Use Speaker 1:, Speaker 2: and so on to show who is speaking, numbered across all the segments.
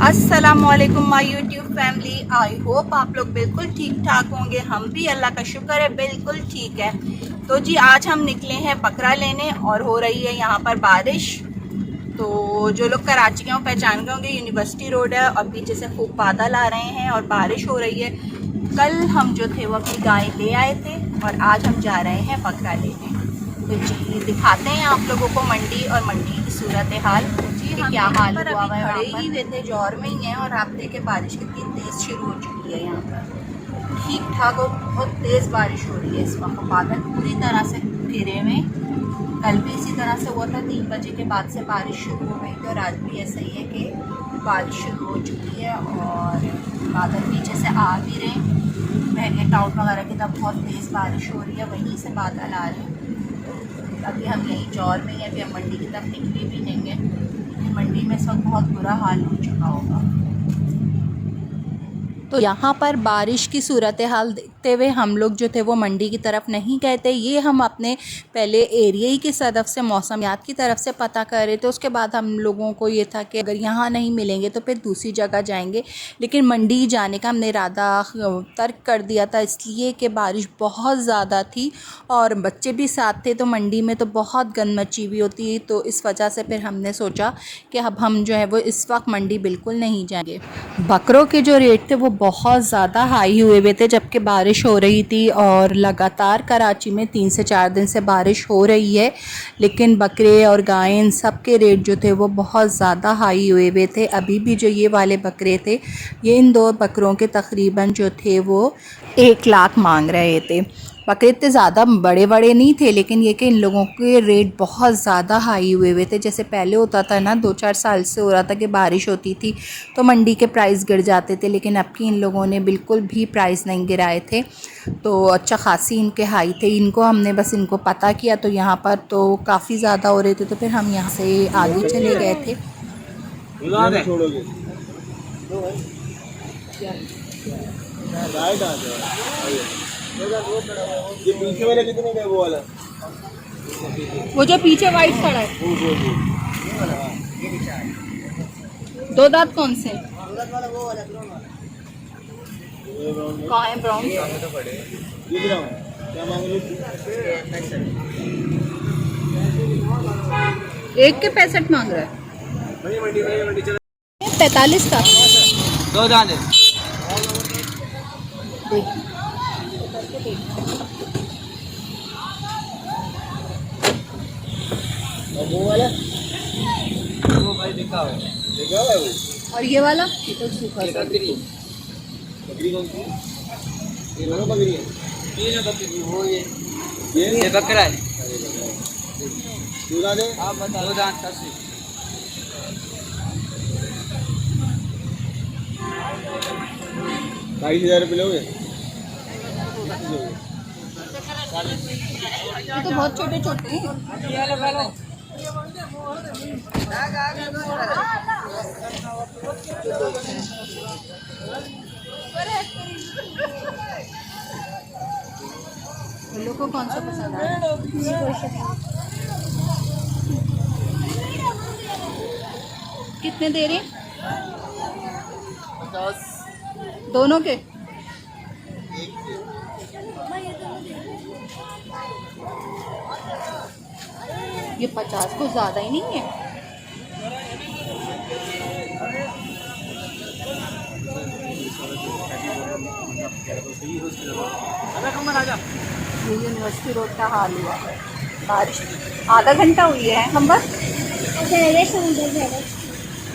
Speaker 1: अस्सलामुअलैकुम my YouTube family. I hope आप लोग बिल्कुल ठीक ठाक होंगे। हम भी अल्लाह का शुक्र है बिल्कुल ठीक है। तो जी आज हम निकले हैं बकरा लेने और हो रही है यहाँ पर बारिश। तो जो लोग कराची के पहचान गए होंगे, यूनिवर्सिटी रोड है और पीछे से खूब बादल आ रहे हैं और बारिश हो रही है। कल हम जो थे वो अपनी गाय ले आए थे और आज हम जा रहे हैं बकरा लेने। तो जी दिखाते हैं आप लोगों को मंडी और मंडी की सूरत हाल जी। हम क्या हाल पर अभी खड़े ही हुए थे, जौहर में ही हैं और आप देखें बारिश कितनी तेज़ शुरू हो चुकी है यहाँ पर। ठीक ठाक और बहुत तेज़ बारिश हो रही है इस वक्त। बादल पूरी तरह से घिरे हुए। कल भी इसी तरह से हुआ था, 3 बजे के बाद से बारिश शुरू हो गई थी और आज भी ऐसा ही है कि बारिश शुरू हो चुकी है और बादल पीछे से आ भी रहे। महंगे टाउन वगैरह की तरफ बहुत तेज़ बारिश हो रही है, वहीं से बादल आ रहे हैं। अभी हम यहीं जौहर में हैं, अभी हम मंडी की तरफ निकले भी नहीं है। मंडी में इस वक्त बहुत बुरा हाल हो चुका होगा। तो यहाँ पर बारिश की सूरत हाल देखते हुए हम लोग जो थे वो मंडी की तरफ नहीं गए थे। ये हम अपने पहले एरिया ही की तरफ से मौसमियात की तरफ से पता कर रहे थे। उसके बाद हम लोगों को ये था कि अगर यहाँ नहीं मिलेंगे तो फिर दूसरी जगह जाएंगे, लेकिन मंडी जाने का हमने इरादा तर्क कर दिया था इसलिए कि बारिश बहुत ज़्यादा थी और बच्चे भी साथ थे। तो मंडी में तो बहुत गंद मची हुई होती है, तो इस वजह से फिर हमने सोचा कि अब हम जो है वो इस वक्त मंडी बिल्कुल नहीं जाएंगे। बकरों के जो रेट थे वो बहुत ज़्यादा हाई हुए थे जबकि बारिश हो रही थी और लगातार कराची में 3 से 4 दिन से बारिश हो रही है, लेकिन बकरे और गायें इन सब के रेट जो थे वो बहुत ज़्यादा हाई हुए थे। अभी भी जो ये वाले बकरे थे, ये इन 2 बकरों के तकरीबन जो थे वो 1 लाख मांग रहे थे। बकरे इतने ज़्यादा बड़े बड़े नहीं थे, लेकिन ये कि इन लोगों के रेट बहुत ज़्यादा हाई हुए थे। जैसे पहले होता था ना, 2-4 साल से हो रहा था कि बारिश होती थी तो मंडी के प्राइस गिर जाते थे, लेकिन अब की इन लोगों ने बिल्कुल भी प्राइस नहीं गिराए थे। तो अच्छा खासी इनके हाई थे। इनको हमने बस इनको पता किया तो यहाँ पर तो काफ़ी ज़्यादा हो रहे थे, तो फिर हम यहाँ से आगे चले गए थे।
Speaker 2: ये पीछे वाला कितने का है वो वाला?
Speaker 1: वो जो पीछे वाइट खड़ा है, दो दांत कौन से कहाँ है? ब्राउन
Speaker 2: ये ब्राउन क्या मांग रहे थे?
Speaker 1: एक के 65 मांग रहा है।
Speaker 2: मंडी चला
Speaker 1: 45 का
Speaker 2: 2 दाने। और वो वाला वो भाई देखा है वो।
Speaker 1: और ये वाला ये तो सूखा सा।
Speaker 2: बकरी कौन सी? ये दोनों बकरी है। तीन बकरी वो ये बकरा है। दूध दे आप बता 2 दांत 22,000 रुपये लोगे?
Speaker 1: ये तो बहुत छोटे छोटे हैं। लोग को कौन सा पसंद है? कितने दे रहे हैं?
Speaker 2: 50
Speaker 1: दोनों के? ये 50 को ज़्यादा ही नहीं है? ये यूनिवर्सिटी रोड का हाल हुआ है। बारिश आधा घंटा हुई है हम बस।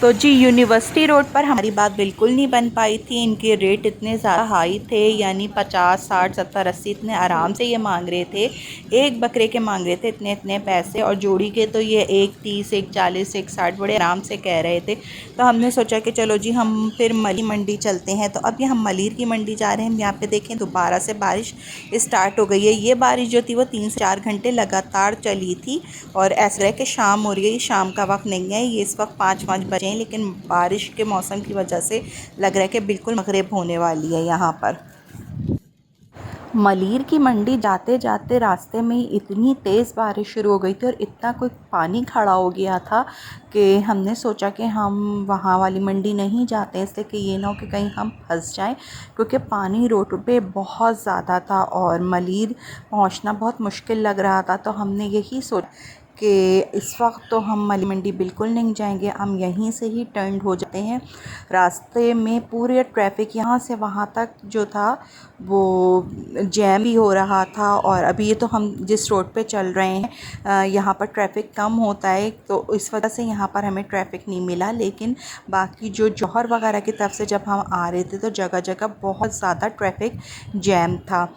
Speaker 1: तो जी यूनिवर्सिटी रोड पर हमारी बात बिल्कुल नहीं बन पाई थी। इनके रेट इतने ज़्यादा हाई थे, यानी 50, 60, 70, 80 इतने आराम से ये मांग रहे थे। एक बकरे के मांग रहे थे इतने इतने पैसे, और जोड़ी के तो ये 1 30, 1 40, 1 60 बड़े आराम से कह रहे थे। तो हमने सोचा कि चलो जी हम फिर मली मंडी चलते हैं। तो अभी हम मलीर की मंडी जा रहे हैं। यहाँ पे देखें दोबारा से बारिश स्टार्ट हो गई है। ये बारिश जो थी वो 3 से 4 घंटे लगातार चली थी और ऐसा है कि शाम हो रही है। ये शाम का वक्त नहीं है, ये इस वक्त 5 बजे हैं, लेकिन बारिश के मौसम की वजह से लग रहा है कि बिल्कुल मगरिब होने वाली है यहाँ पर। मलीर की मंडी जाते जाते रास्ते में ही इतनी तेज़ बारिश शुरू हो गई थी और इतना कोई पानी खड़ा हो गया था कि हमने सोचा कि हम वहाँ वाली मंडी नहीं जाते, इसलिए कि ये ना हो कि कहीं हम फंस जाएं, क्योंकि पानी रोड पे बहुत ज़्यादा था और मलीर पहुँचना बहुत मुश्किल लग रहा था। तो हमने यही सोचा कि इस वक्त तो हम मली मंडी बिल्कुल नहीं जाएंगे, हम यहीं से ही टर्न हो जाते हैं। रास्ते में पूरे ट्रैफिक यहाँ से वहाँ तक जो था वो जैम भी हो रहा था। और अभी ये तो हम जिस रोड पे चल रहे हैं यहाँ पर ट्रैफिक कम होता है, तो इस वजह से यहाँ पर हमें ट्रैफिक नहीं मिला। लेकिन बाकी जो जौहर वगैरह की तरफ से जब हम आ रहे थे तो जगह जगह बहुत ज़्यादा ट्रैफिक जैम था।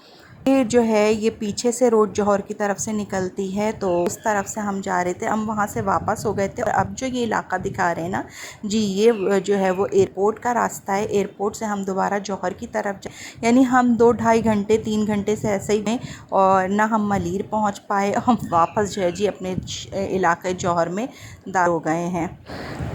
Speaker 1: ये जो है ये पीछे से रोड जौहर की तरफ से निकलती है, तो उस तरफ से हम जा रहे थे। हम वहाँ से वापस हो गए थे और अब जो ये इलाका दिखा रहे हैं ना जी, ये जो है वो एयरपोर्ट का रास्ता है। एयरपोर्ट से हम दोबारा जौहर की तरफ यानी हम 2-2.5 घंटे 3 घंटे से ऐसे ही में और ना हम मलीर पहुँच पाए, हम वापस जो है जी अपने इलाके जौहर में दाखिल हो गए हैं।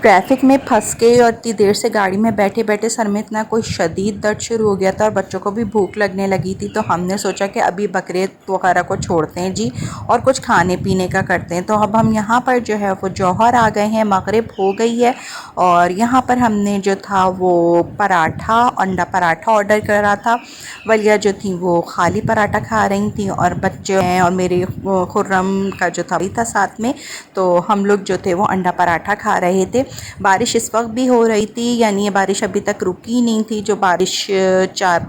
Speaker 1: ट्रैफिक में फंस के और इतनी देर से गाड़ी में बैठे बैठे सर में इतना कोई शदीद दर्द शुरू हो गया था और बच्चों को भी भूख लगने लगी थी। तो हमने सोचा कि अभी बकरीद वगैरह को छोड़ते हैं जी और कुछ खाने पीने का करते हैं। तो अब हम यहाँ पर जो है वो जौहर आ गए हैं, मगरिब हो गई है और यहाँ पर हमने जो था वो पराठा, अंडा पराठा ऑर्डर करा था। वलिया जो थी वो खाली पराठा खा रही थी और बच्चे हैं और मेरे खुर्रम का जो था वही था साथ में, तो हम लोग जो थे वो अंडा पराठा खा रहे थे। बारिश इस वक्त भी हो रही थी, यानी ये बारिश अभी तक रुकी नहीं थी। जो बारिश 4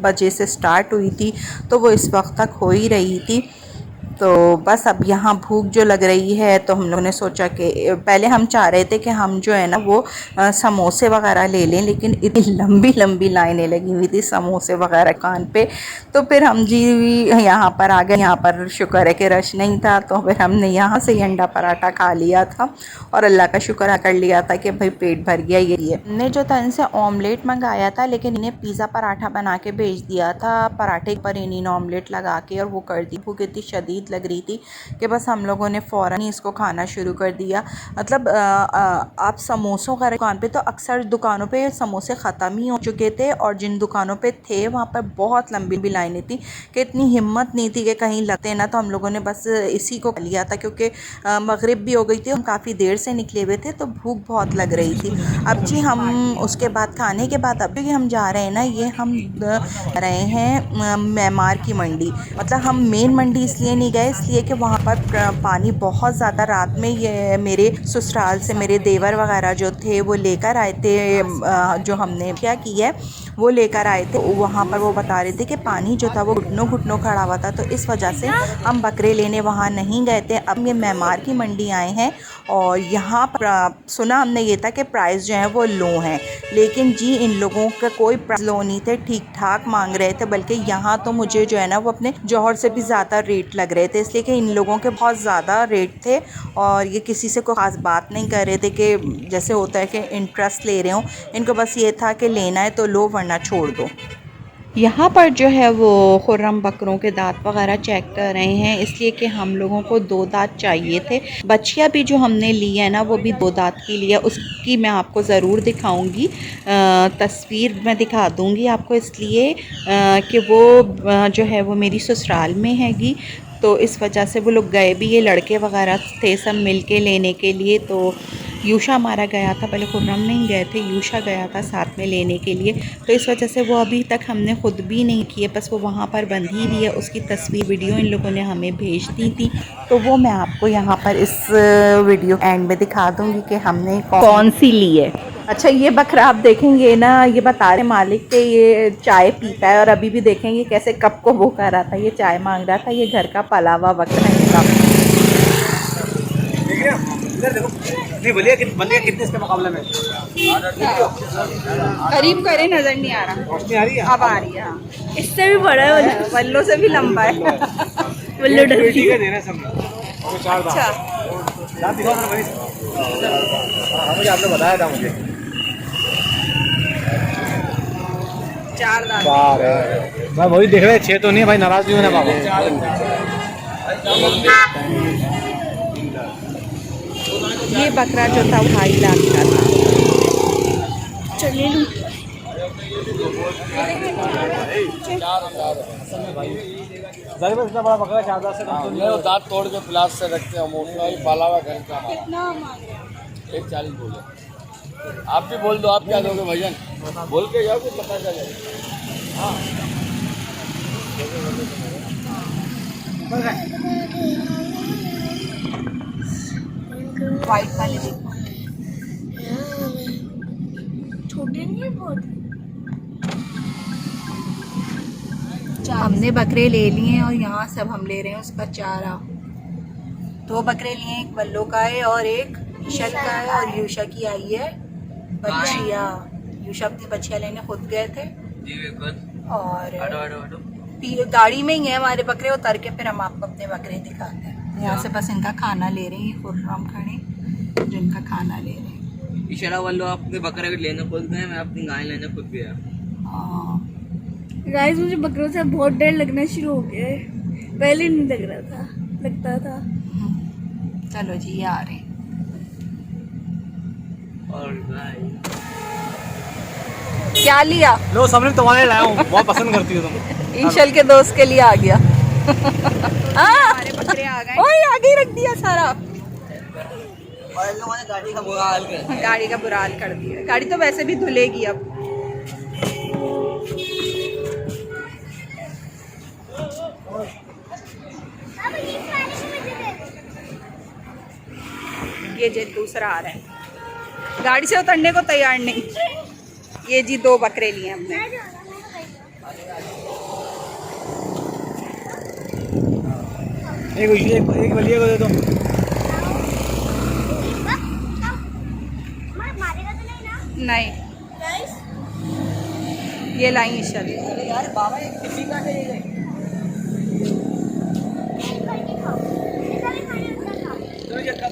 Speaker 1: बजे से स्टार्ट हुई थी तो वो इस वक्त तक हो ही रही थी। तो बस अब यहाँ भूख जो लग रही है तो हम लोगों ने सोचा कि पहले हम चाह रहे थे कि हम जो है ना वो समोसे वगैरह ले लें, लेकिन इतनी लंबी लंबी लाइनें लगी हुई थी समोसे वगैरह दुकान पे। तो फिर हम जी यहाँ पर आ गए। यहाँ पर शुक्र है कि रश नहीं था, तो फिर हमने यहाँ से ही अंडा पराठा खा लिया था और अल्लाह का शुक्र कर लिया था कि भाई पेट भर गया। ये हमने जो था इनसे ऑमलेट मंगाया था, लेकिन इन्हें पिज़्ज़ा पराठा बना के भेज दिया था। पराठे पर इन्हीं ऑमलेट लगा के और वो कर दी। भूख इतनी शदीद लग रही थी कि बस हम लोगों ने फ़ौरन ही इसको खाना शुरू कर दिया। मतलब आप समोसों का दुकान पे तो अक्सर दुकानों पे समोसे ख़त्म ही हो चुके थे और जिन दुकानों पे थे वहाँ पर बहुत लंबी लाइनें थी कि इतनी हिम्मत नहीं थी कि कहीं लगते ना। तो हम लोगों ने बस इसी को लिया था क्योंकि मगरिब भी हो गई थी, हम काफ़ी देर से निकले हुए थे तो भूख बहुत लग रही थी। अब जी हम उसके बाद खाने के बाद अब हम जा रहे हैं ना, ये हम रहे हैं मेमार की मंडी। मतलब हम मेन मंडी इसलिए नहीं गए इसलिए कि वहाँ पर पानी बहुत ज़्यादा रात में ये मेरे ससुराल से मेरे देवर वगैरह जो थे वो लेकर आए थे, जो हमने क्या किया है वो लेकर आए थे। वहाँ पर वो बता रहे थे कि पानी जो था वो घुटनों घुटनों खड़ा हुआ था, तो इस वजह से हम बकरे लेने वहाँ नहीं गए थे। अब ये मेमार की मंडी आए हैं और यहाँ पर सुना हमने ये था कि प्राइस जो है वो लो हैं, लेकिन जी इन लोगों का कोई प्राइस लो नहीं थे, ठीक ठाक मांग रहे थे। बल्कि यहाँ तो मुझे जो है ना वो अपने जौहर से भी ज़्यादा रेट लग रहे थे, इसलिए कि इन लोगों के बहुत ज़्यादा रेट थे और ये किसी से कोई ख़ास बात नहीं कर रहे थे कि जैसे होता है कि इंटरेस्ट ले रहे हों। इनको बस ये था कि लेना है तो लो वरना छोड़ दो। यहाँ पर जो है वो खुर्रम बकरों के दांत वगैरह चेक कर रहे हैं, इसलिए कि हम लोगों को 2 दांत चाहिए थे। बच्चियाँ भी जो हमने ली है ना वो भी 2 दांत की ली है, उसकी मैं आपको ज़रूर दिखाऊंगी, तस्वीर मैं दिखा दूंगी आपको, इसलिए कि वो जो है वो मेरी ससुराल में हैगी। तो इस वजह से वो लोग गए भी, ये लड़के वगैरह थे सब मिल के लेने के लिए। तो यूशा हमारा गया था, पहले खुर्रम नहीं गए थे, यूशा गया था साथ में लेने के लिए। तो इस वजह से वो अभी तक हमने ख़ुद भी नहीं किए, बस वो वहाँ पर बंधी हुई है, उसकी तस्वीर वीडियो इन लोगों ने हमें भेज दी थी। तो वो मैं आपको यहाँ पर इस वीडियो एंड में दिखा दूँगी कि हमने कौन सी ली है। अच्छा, ये बकरा आप देखेंगे ना, ये बता रहे मालिक के ये चाय पीता है और अभी भी देखेंगे कैसे कप को वो कर रहा था, ये चाय मांग रहा था। ये घर का पला हुआ बकरा है इनका।
Speaker 2: बोलिए कितने इसके मुकाबले में
Speaker 1: करीब करे, नजर नहीं आ रहा,
Speaker 2: रोशनी आ रही है,
Speaker 1: अब आ रही है। इससे भी बड़ा है, वल्लो से भी लंबा है। वल्लो
Speaker 2: ठीक है, दे रहे सब।
Speaker 1: अच्छा,
Speaker 2: मुझे आपने बताया था मुझे
Speaker 1: 4 दांत।
Speaker 2: 4 है भाई, वही देख रहे 6 तो नहीं है भाई, नाराज नहीं होना बाबा।
Speaker 1: ये बकरा जो था 2.5 लाख का था। चलिए
Speaker 2: इतना बड़ा बकरा 4,000 से कम तो दांत तोड़ के प्लास से रखते हैं मोटा ही पाला हुआ घर का।
Speaker 1: कितना मांग रहे हैं?
Speaker 2: 140 बोले। आप भी बोल दो, आप क्या दोगे भजन? बोल के जाओ, कुछ पता चले। हाँ
Speaker 1: वाइट वाले देखो,
Speaker 3: छोटे नहीं है बहुत।
Speaker 1: हमने बकरे ले लिए हैं और यहाँ सब हम ले रहे हैं उसका चारा। 2 बकरे लिए, एक बल्लो का है और एक ईशल का है, और यूशा की आई है बच्चिया। यूशा अपनी बच्चिया लेने खुद गए थे और गाड़ी में ही है हमारे बकरे। उतर के फिर हम आपको अपने बकरे दिखाते हैं। यहाँ से बस इनका खाना ले रहे हैं, खुर्रम खड़े जिनका खाना ले रहे हैं।
Speaker 2: इशारा वालों अपने बकरे लेने खुद गए, मैं अपनी गाय लेने खुद गया।
Speaker 3: गाइस मुझे बकरों से बहुत डर लगना शुरू हो गया है, पहले नहीं लगता था।
Speaker 1: चलो जी, ये आ रहे हैं।
Speaker 2: और गाय
Speaker 1: क्या लिया?
Speaker 2: लो सामने तुम्हारे लाया हूँ, बहुत पसंद करती हो तुम।
Speaker 1: ईशल के दोस्त के लिए आ गया। हमारे बकरे आ गए। ओए आगे ही रख दिया सारा।
Speaker 2: और इन लोगों ने गाड़ी का बुरा हाल कर दिया।
Speaker 1: गाड़ी का बुरा हाल कर दिया। गाड़ी तो वैसे भी धुलेगी अब। ये जी दूसरा आ रहा है, गाड़ी से उतरने को तैयार नहीं। ये जी 2 बकरे लिए हमने।
Speaker 2: एक बलिया को दे दो।
Speaker 1: नहीं, ये लाई ईशल।
Speaker 2: यार बाबा एक किसी का है।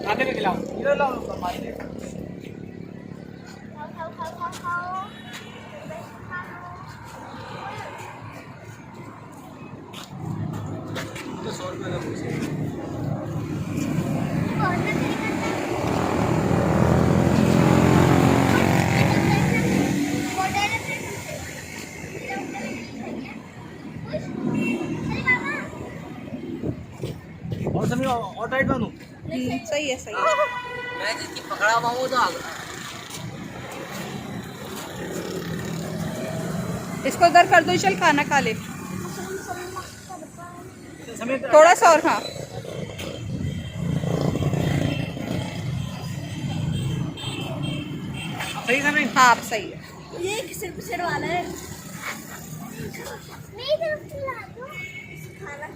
Speaker 2: खाने में खिलाओ, इधर लाओ उसको मार दे। तो 100 रुपये का पूछे। और समय और टाइट बांधूं?
Speaker 1: सही है, सही है।
Speaker 2: मैं जिसकी पकड़ा हुआ हूँ तो आ गया।
Speaker 1: इसको उधर कर दो ईशल, खाना खा ले। थोड़ा सा और। हाँ
Speaker 2: सही समय।
Speaker 1: हाँ, आप सही है।
Speaker 3: ये किसर पिसर वाला है। मेरी तरफ से ला दो खाना।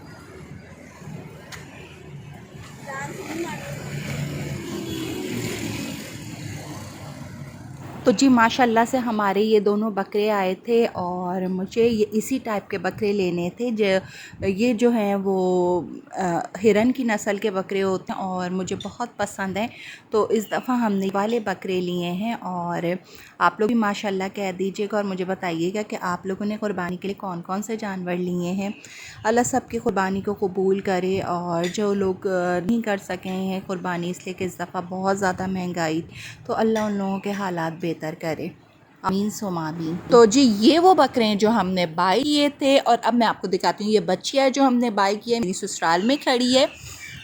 Speaker 1: तो जी माशाल्लाह से हमारे ये दोनों बकरे आए थे और मुझे ये इसी टाइप के बकरे लेने थे। ये जो हैं वो हिरन की नस्ल के बकरे होते हैं और मुझे बहुत पसंद हैं। तो इस दफ़ा हमने वाले बकरे लिए हैं और आप लोग भी माशाल्लाह कह दीजिएगा और मुझे बताइएगा कि आप लोगों ने क़ुरबानी के लिए कौन कौन से जानवर लिए हैं। अल्लाह सब की क़ुरबानी को कबूल करे और जो लोग नहीं कर सके हैं क़ुरबानी इसलिए कि इस दफ़ा बहुत ज़्यादा महंगाई, तो अल्लाह उन लोगों के हालात बेहतर करे। आमीन सुमा आमीन। तो जी ये वो बकरे हैं जो हमने बाई किए थे और अब मैं आपको दिखाती हूँ ये बच्चिया है जो हमने बाई की है, मेरी ससुराल में खड़ी है।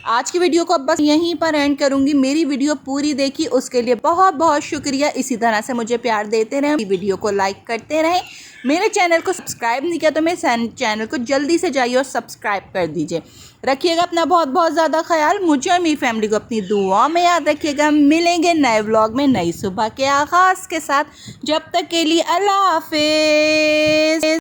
Speaker 1: आज की वीडियो को अब बस यहीं पर एंड करूँगी। मेरी वीडियो पूरी देखी उसके लिए बहुत बहुत शुक्रिया। इसी तरह से मुझे प्यार देते रहें, वीडियो को लाइक करते रहें। मेरे चैनल को सब्सक्राइब नहीं किया तो मेरे चैनल को जल्दी से जाइए और सब्सक्राइब कर दीजिए। रखिएगा अपना बहुत बहुत ज़्यादा ख्याल। मुझे और मेरी फैमिली को अपनी दुआ में याद रखिएगा। मिलेंगे नए व्लॉग में नई सुबह के आगाज़ के साथ। जब तक के लिए अल्लाह हाफिज़।